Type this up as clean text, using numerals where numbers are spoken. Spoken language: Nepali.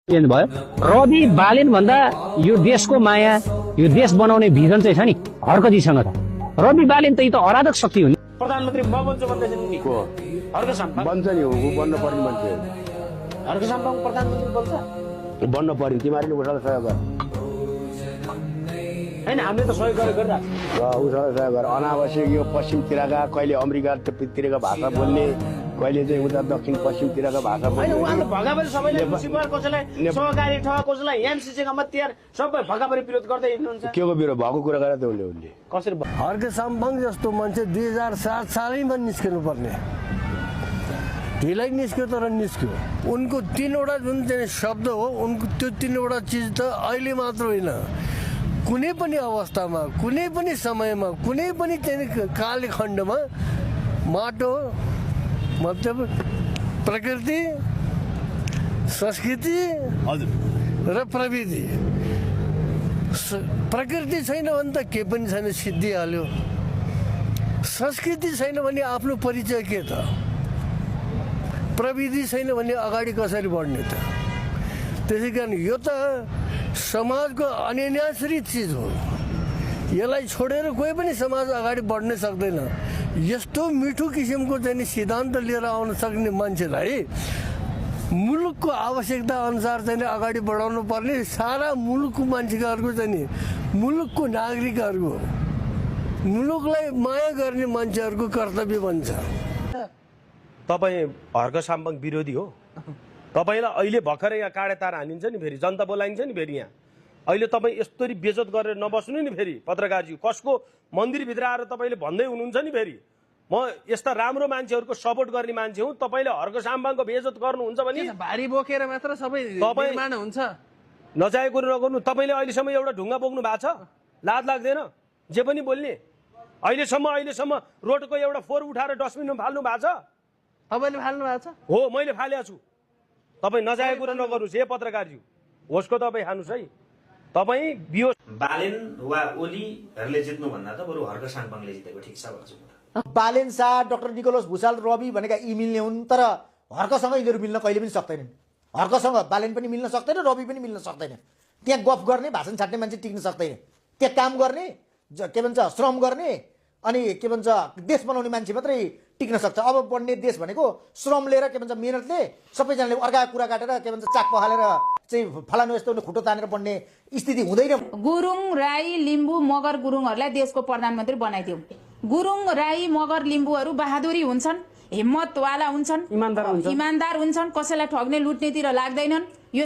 भयो रवि बालेन भन्दा यो देशको माया यो देश बनाउने भिजन चाहिँ छ नि हर्कजीसँग छ। रवि बालेन त अराधक शक्ति हो नि। प्रधानमन्त्री म बन्छु भन्दैछन् नि को हर्क साम्पा बन्छ नि ऊ बन्न पर्ने मान्छे हर्क साम्पा प्रधानमन्त्री बन्छ बन्न पर्ने तिमीहरूले उसलाई सहयोग गर हैन हामीले त सहयोग गरिरहेको र उसलाई सहयोग गर। अनावश्यक यो पश्चिमतिरका कहिले अमेरिकातिरका भाषा बोल्ने कहिले चाहिँ उता दक्षिण पश्चिमतिरका भाषा हैन बोल्ने उहाँले भगाभरि सबैले मुसिबर कसैलाई सहकारी ठग कसैलाई एमसीसीका मतियार सबै भगाभरि विरोध गर्दै हिँड्नुहुन्छ। के को विरोध भएको कुरा गरे त उसले कसरी हर्क साम्पाङ जस्तो मान्छे 2007 सालैमा निस्किनु पर्ने ढिलै निस्क्यो तर निस्क्यो। उनको तीनवटा जुन चाहिँ शब्द हो उनको त्यो तीनवटा चिज त अहिले मात्र होइन कुनै पनि अवस्थामा कुनै पनि समयमा कुनै पनि चाहिँ कालखण्डमा माटो मतलब प्रकृति संस्कृति र प्रविधि प्रकृति छैन भने त के पनि छैन सिद्धिहाल्यो। संस्कृति छैन भने आफ्नो परिचय के त प्रविधि छैन भने अगाडि कसरी बढ्ने त। त्यसै कारण यो त समाजको अनिश्चित चिज हो। यसलाई छोडेर कोही पनि समाज अगाडि बढ्न सक्दैन। यस्तो मिठो किसिमको चाहिँ सिद्धान्त लिएर आउन सक्ने मान्छेलाई मुलुकको आवश्यकता अनुसार चाहिँ अगाडि बढाउनु पर्ने सारा मुलुकको मान्छेहरूको चाहिँ मुलुकको नागरिकहरूको मुलुकलाई माया गर्ने मान्छेहरूको कर्तव्य बन्छ। तपाईँ हर्क साम्पाङ विरोधी हो। तपाईँलाई अहिले भर्खरै यहाँ काँडे तार हानिन्छ नि फेरि जनता बोलाइन्छ नि फेरि यहाँ अहिले तपाईँ यस्तरी बेजत गरेर नबस्नु नि फेरि पत्रकारजी कसको मन्दिरभित्र आएर तपाईँले भन्दै हुनुहुन्छ नि फेरि म यस्ता राम्रो मान्छेहरूको सपोर्ट गर्ने मान्छे हुँ। तपाईँले हर्क साम्पाङको बेजत गर्नुहुन्छ भने भारी बोकेर मात्र सबै निर्माण हुन्छ नचाहेको कुरो नगर्नु। तपाईँले अहिलेसम्म एउटा ढुङ्गा बोक्नु भएको छ लाज लाग्दैन जे पनि बोल्ने अहिलेसम्म रोडको एउटा फोहोर उठाएर डस्टबिनमा फाल्नु भएको छ तपाईँले फाल्नु भएको छ हो मैले फालेको छु। तपाईँ नचाहेको कुरा नगर्नुहोस् हे पत्रकारज्यू होसको तपाईँ खानुहोस् है। तपाईँ बियो बालेन वा ओलीहरूले जित्नु भन्दा त बरु हर्क साम्पाङले जितेको ठिक छ भन्छु म। बालेन शाह डाक्टर निकोलस भुषाल रवि भनेका यी मिल्ने हुन् तर हर्कसँग यिनीहरू मिल्न कहिले पनि सक्दैनन्। हर्कसँग बालेन पनि मिल्न सक्दैन रवि पनि मिल्न सक्दैन। त्यहाँ गफ गर्ने भाषण छाड्ने मान्छे टिक्न सक्दैन। त्यहाँ काम गर्ने के भन्छ श्रम गर्ने अनि के भन्छ देश बनाउने मान्छे मात्रै टिक्न सक्छ। अब बढ्ने देश भनेको श्रम लिएर के भन्छ मेहनतले सबैजनाले अर्काको कुरा काटेर के भन्छ चाक पखालेर चाहिँ फलानु यस्तो खुट्टो तानेर बढ्ने स्थिति हुँदैन। गुरुङ राई लिम्बू मगर गुरुङहरूलाई देशको प्रधानमन्त्री बनाइदिउँ। गुरुङ राई मगर लिम्बूहरू बहादुरी हुन्छन् हिम्मतवाला हुन्छन् इमान्दार हुन्छन् कसैलाई ठग्ने लुट्नेतिर लाग्दैनन्। यो